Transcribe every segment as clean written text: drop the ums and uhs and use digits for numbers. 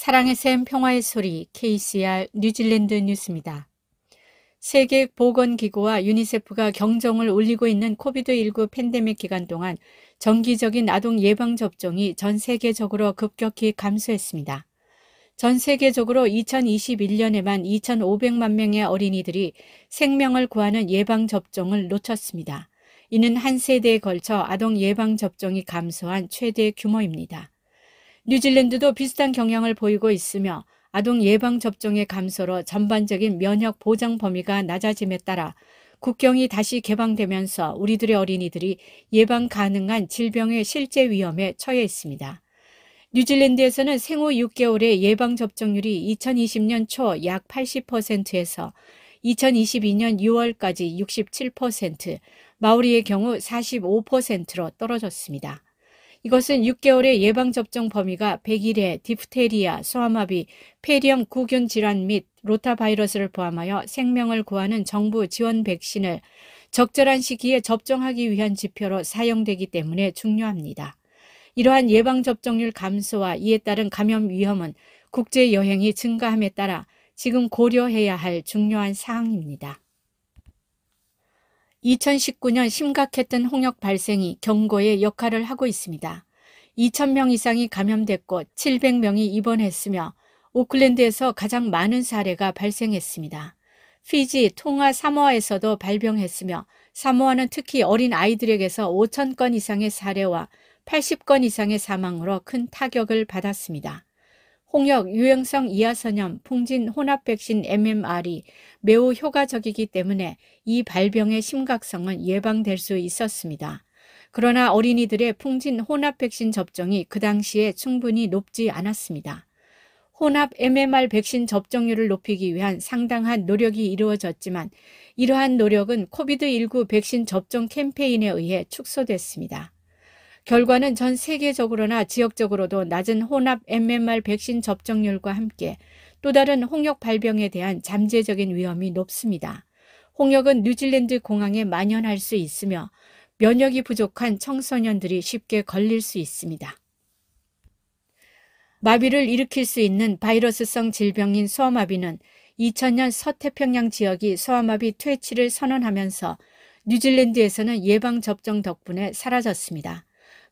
사랑의 샘 평화의 소리 KCR 뉴질랜드 뉴스입니다. 세계보건기구와 유니세프가 경종을 울리고 있는 코비드19 팬데믹 기간 동안 정기적인 아동 예방접종이 전 세계적으로 급격히 감소했습니다. 전 세계적으로 2021년에만 2,500만 명의 어린이들이 생명을 구하는 예방접종을 놓쳤습니다. 이는 한 세대에 걸쳐 아동 예방접종이 감소한 최대 규모입니다. 뉴질랜드도 비슷한 경향을 보이고 있으며 아동 예방접종의 감소로 전반적인 면역 보장 범위가 낮아짐에 따라 국경이 다시 개방되면서 우리들의 어린이들이 예방 가능한 질병의 실제 위험에 처해 있습니다. 뉴질랜드에서는 생후 6개월의 예방접종률이 2020년 초 약 80%에서 2022년 6월까지 67%, 마오리의 경우 45%로 떨어졌습니다. 이것은 6개월의 예방접종 범위가 100일에 디프테리아, 소아마비, 폐렴 구균 질환 및 로타바이러스를 포함하여 생명을 구하는 정부 지원 백신을 적절한 시기에 접종하기 위한 지표로 사용되기 때문에 중요합니다. 이러한 예방접종률 감소와 이에 따른 감염 위험은 국제여행이 증가함에 따라 지금 고려해야 할 중요한 사항입니다. 2019년 심각했던 홍역 발생이 경고의 역할을 하고 있습니다. 2,000명 이상이 감염됐고 700명이 입원했으며 오클랜드에서 가장 많은 사례가 발생했습니다. 피지, 통가, 사모아에서도 발병했으며 사모아는 특히 어린 아이들에게서 5,000건 이상의 사례와 80건 이상의 사망으로 큰 타격을 받았습니다. 홍역, 유행성 이하선염, 풍진 혼합 백신 MMR이 매우 효과적이기 때문에 이 발병의 심각성은 예방될 수 있었습니다. 그러나 어린이들의 풍진 혼합 백신 접종이 그 당시에 충분히 높지 않았습니다. 혼합 MMR 백신 접종률을 높이기 위한 상당한 노력이 이루어졌지만 이러한 노력은 코비드19 백신 접종 캠페인에 의해 축소됐습니다. 결과는 전 세계적으로나 지역적으로도 낮은 혼합 MMR 백신 접종률과 함께 또 다른 홍역 발병에 대한 잠재적인 위험이 높습니다. 홍역은 뉴질랜드 공항에 만연할 수 있으며 면역이 부족한 청소년들이 쉽게 걸릴 수 있습니다. 마비를 일으킬 수 있는 바이러스성 질병인 소아마비는 2000년 서태평양 지역이 소아마비 퇴치를 선언하면서 뉴질랜드에서는 예방접종 덕분에 사라졌습니다.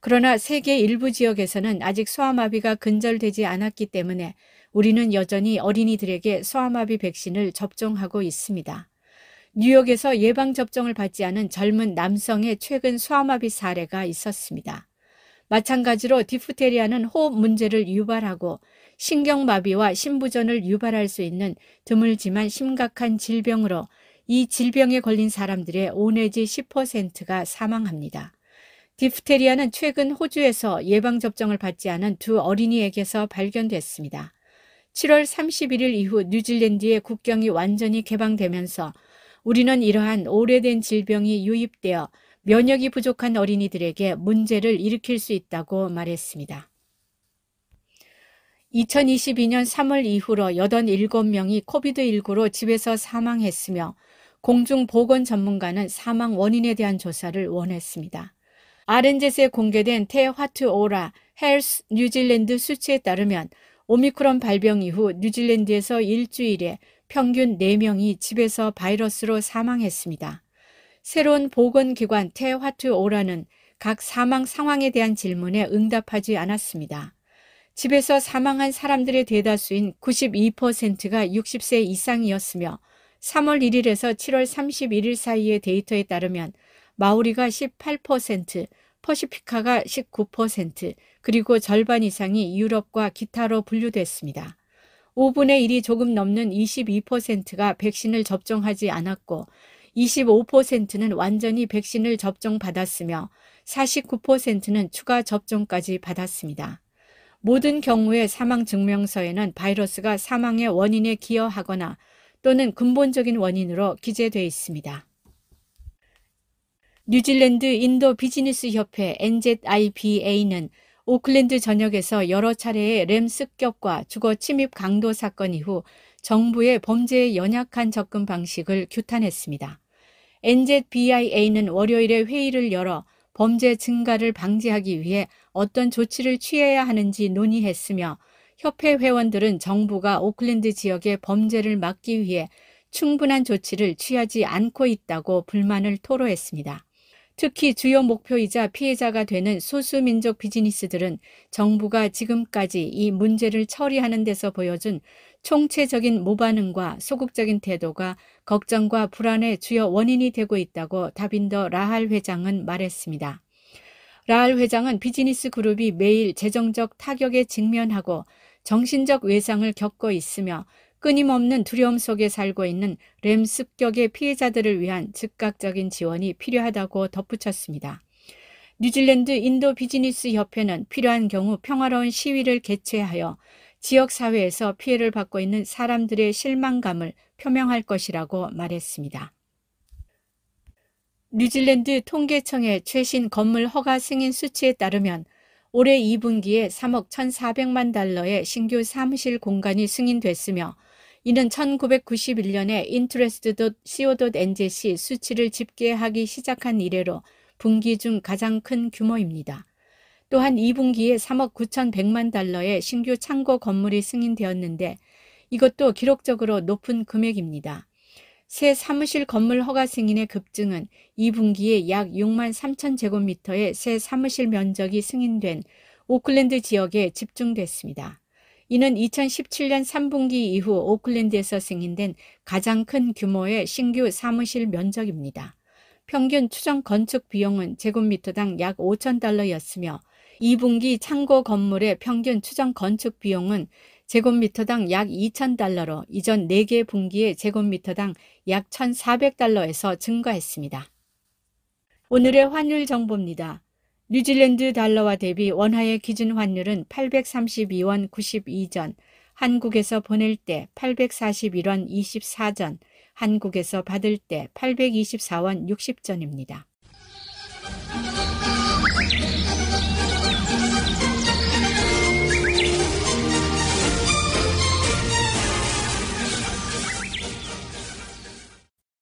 그러나 세계 일부 지역에서는 아직 소아마비가 근절되지 않았기 때문에 우리는 여전히 어린이들에게 소아마비 백신을 접종하고 있습니다. 뉴욕에서 예방접종을 받지 않은 젊은 남성의 최근 소아마비 사례가 있었습니다. 마찬가지로 디프테리아는 호흡 문제를 유발하고 신경마비와 심부전을 유발할 수 있는 드물지만 심각한 질병으로 이 질병에 걸린 사람들의 5 내지 10%가 사망합니다. 디프테리아는 최근 호주에서 예방접종을 받지 않은 두 어린이에게서 발견됐습니다. 7월 31일 이후 뉴질랜드의 국경이 완전히 개방되면서 우리는 이러한 오래된 질병이 유입되어 면역이 부족한 어린이들에게 문제를 일으킬 수 있다고 말했습니다. 2022년 3월 이후로 87명이 코비드19로 집에서 사망했으며 공중보건 전문가는 사망 원인에 대한 조사를 원했습니다. RNZ에 공개된 테화투오라 헬스 뉴질랜드 수치에 따르면 오미크론 발병 이후 뉴질랜드에서 일주일에 평균 4명이 집에서 바이러스로 사망했습니다. 새로운 보건기관 테화투오라는 각 사망 상황에 대한 질문에 응답하지 않았습니다. 집에서 사망한 사람들의 대다수인 92%가 60세 이상이었으며 3월 1일에서 7월 31일 사이의 데이터에 따르면 마오리가 18%, 퍼시피카가 19%, 그리고 절반 이상이 유럽과 기타로 분류됐습니다. 5분의 1이 조금 넘는 22%가 백신을 접종하지 않았고 25%는 완전히 백신을 접종받았으며 49%는 추가 접종까지 받았습니다. 모든 경우의 사망 증명서에는 바이러스가 사망의 원인에 기여하거나 또는 근본적인 원인으로 기재되어 있습니다. 뉴질랜드 인도 비즈니스 협회 NZIPA는 오클랜드 전역에서 여러 차례의 램 습격과 주거 침입 강도 사건 이후 정부의 범죄에 연약한 접근 방식을 규탄했습니다. NZBIA는 월요일에 회의를 열어 범죄 증가를 방지하기 위해 어떤 조치를 취해야 하는지 논의했으며 협회 회원들은 정부가 오클랜드 지역의 범죄를 막기 위해 충분한 조치를 취하지 않고 있다고 불만을 토로했습니다. 특히 주요 목표이자 피해자가 되는 소수민족 비즈니스들은 정부가 지금까지 이 문제를 처리하는 데서 보여준 총체적인 무반응과 소극적인 태도가 걱정과 불안의 주요 원인이 되고 있다고 다빈더 라할 회장은 말했습니다. 라할 회장은 비즈니스 그룹이 매일 재정적 타격에 직면하고 정신적 외상을 겪고 있으며 끊임없는 두려움 속에 살고 있는 램 습격의 피해자들을 위한 즉각적인 지원이 필요하다고 덧붙였습니다. 뉴질랜드 인도 비즈니스 협회는 필요한 경우 평화로운 시위를 개최하여 지역사회에서 피해를 받고 있는 사람들의 실망감을 표명할 것이라고 말했습니다. 뉴질랜드 통계청의 최신 건물 허가 승인 수치에 따르면 올해 2분기에 3억 1,400만 달러의 신규 사무실 공간이 승인됐으며 이는 1991년에 interest.co.nz 수치를 집계하기 시작한 이래로 분기 중 가장 큰 규모입니다. 또한 2분기에 3억 9,100만 달러의 신규 창고 건물이 승인되었는데 이것도 기록적으로 높은 금액입니다. 새 사무실 건물 허가 승인의 급증은 2분기에 약 6만 3천 제곱미터의 새 사무실 면적이 승인된 오클랜드 지역에 집중됐습니다. 이는 2017년 3분기 이후 오클랜드에서 승인된 가장 큰 규모의 신규 사무실 면적입니다. 평균 추정 건축 비용은 제곱미터당 약 5,000달러였으며 2분기 창고 건물의 평균 추정 건축 비용은 제곱미터당 약 2,000달러로 이전 4개 분기의 제곱미터당 약 1,400달러에서 증가했습니다. 오늘의 환율 정보입니다. 뉴질랜드 달러와 대비 원화의 기준 환율은 832원 92전, 한국에서 보낼 때 841원 24전, 한국에서 받을 때 824원 60전입니다.